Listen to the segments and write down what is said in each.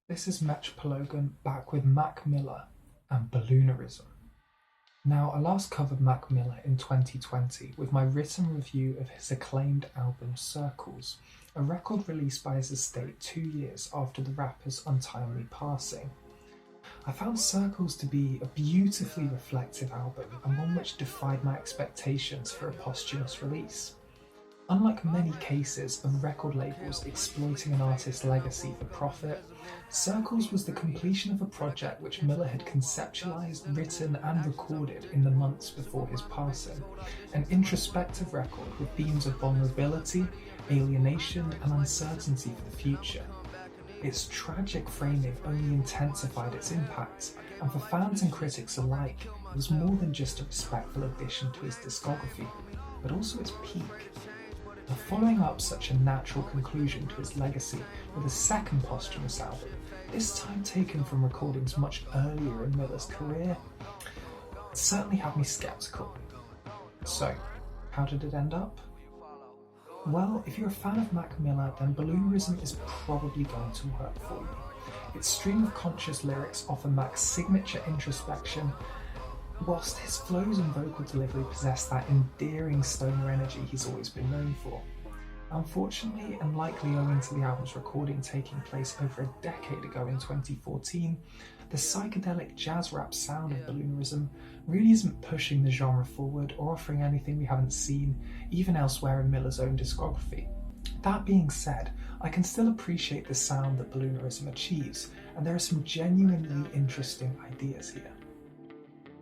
This is Metropologan back with Mac Miller and Balloonerism. Now, I last covered Mac Miller in 2020 with my written review of his acclaimed album Circles, a record released by his estate 2 years after the rapper's untimely passing. I found Circles to be a beautifully reflective album and one which defied my expectations for a posthumous release. Unlike many cases of record labels exploiting an artist's legacy for profit, Circles was the completion of a project which Miller had conceptualized, written and recorded in the months before his passing, an introspective record with themes of vulnerability, alienation and uncertainty for the future. Its tragic framing only intensified its impact, and for fans and critics alike, it was more than just a respectful addition to his discography, but also its peak. Following up such a natural conclusion to his legacy with a second posthumous album, this time taken from recordings much earlier in Miller's career, it certainly had me sceptical. So, how did it end up? Well, if you're a fan of Mac Miller, then Balloonerism is probably going to work for you. Its stream of conscious lyrics offer Mac's signature introspection, whilst his flows and vocal delivery possess that endearing stoner energy he's always been known for. Unfortunately, and likely owing to the album's recording taking place over a decade ago in 2014, the psychedelic jazz rap sound of Balloonerism really isn't pushing the genre forward or offering anything we haven't seen, even elsewhere in Miller's own discography. That being said, I can still appreciate the sound that Balloonerism achieves, and there are some genuinely interesting ideas here.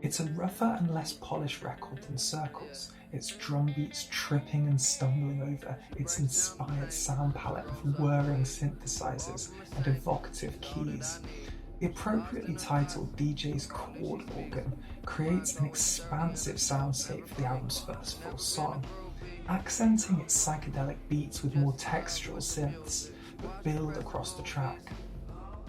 It's a rougher and less polished record than Circles, its drum beats tripping and stumbling over its inspired sound palette of whirring synthesizers and evocative keys. The appropriately titled DJ's chord organ creates an expansive soundscape for the album's first full song, accenting its psychedelic beats with more textural synths that build across the track.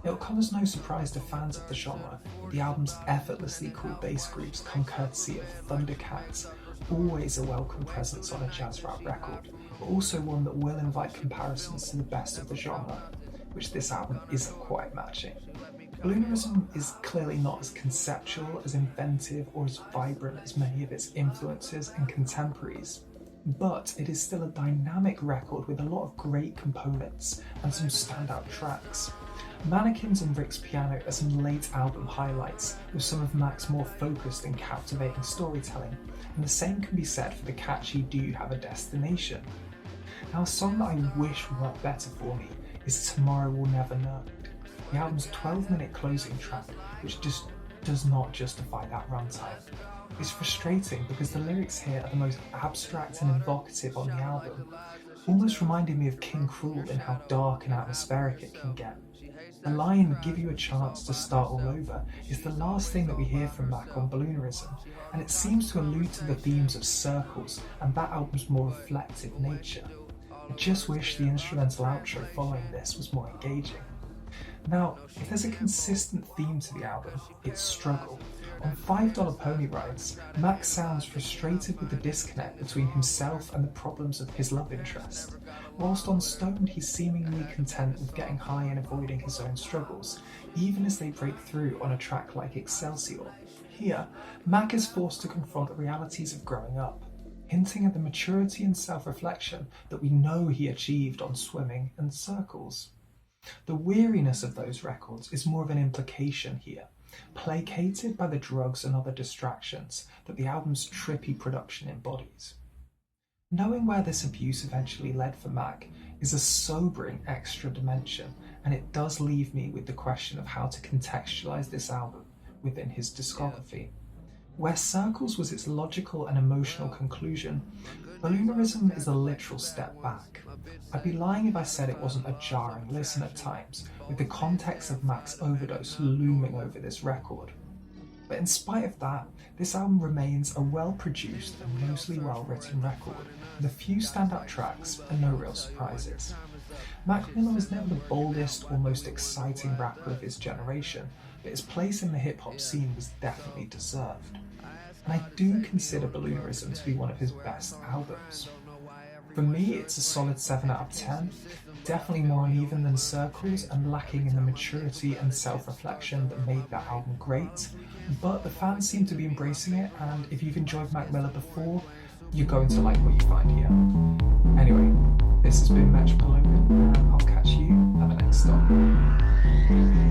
It'll come as no surprise to fans of the genre that the album's effortlessly cool bass grooves come courtesy of Thundercats, always a welcome presence on a jazz rap record, but also one that will invite comparisons to the best of the genre, which this album isn't quite matching. Balloonerism is clearly not as conceptual, as inventive, or as vibrant as many of its influences and contemporaries, but it is still a dynamic record with a lot of great components and some standout tracks. Manakins and Rick's Piano are some late album highlights, with some of Mac's more focused and captivating storytelling, and the same can be said for the catchy Do You Have a Destination? Now, a song that I wish worked better for me is Tomorrow We'll Never Know, the album's 12-minute closing track, which just does not justify that runtime. It's frustrating because the lyrics here are the most abstract and evocative on the album, almost reminding me of King Cruel in how dark and atmospheric it can get. The line, "Give you a chance to start all over," is the last thing that we hear from Mac on Balloonerism, and it seems to allude to the themes of Circles and that album's more reflective nature. I just wish the instrumental outro following this was more engaging. Now, if there's a consistent theme to the album, it's struggle. On $5 Pony Rides, Mac sounds frustrated with the disconnect between himself and the problems of his love interest, whilst on Stoned he's seemingly content with getting high and avoiding his own struggles, even as they break through on a track like Excelsior. Here, Mac is forced to confront the realities of growing up, hinting at the maturity and self-reflection that we know he achieved on Swimming and Circles. The weariness of those records is more of an implication here, placated by the drugs and other distractions that the album's trippy production embodies. Knowing where this abuse eventually led for Mac is a sobering extra dimension, and it does leave me with the question of how to contextualize this album within his discography. Where Circles was its logical and emotional conclusion, Balloonerism is a literal step back. I'd be lying if I said it wasn't a jarring listen at times, with the context of Mac's overdose looming over this record. But in spite of that, this album remains a well-produced and mostly well-written record, with a few standout tracks and no real surprises. Mac Miller was never the boldest or most exciting rapper of his generation, but his place in the hip-hop scene was definitely deserved. And I do consider Balloonerism to be one of his best albums. For me, it's a solid 7 out of 10, definitely more uneven than Circles and lacking in the maturity and self-reflection that made that album great, but the fans seem to be embracing it, and if you've enjoyed Mac Miller before, you're going to like what you find here. Anyway, this has been Metropologan, and I'll catch you at the next stop.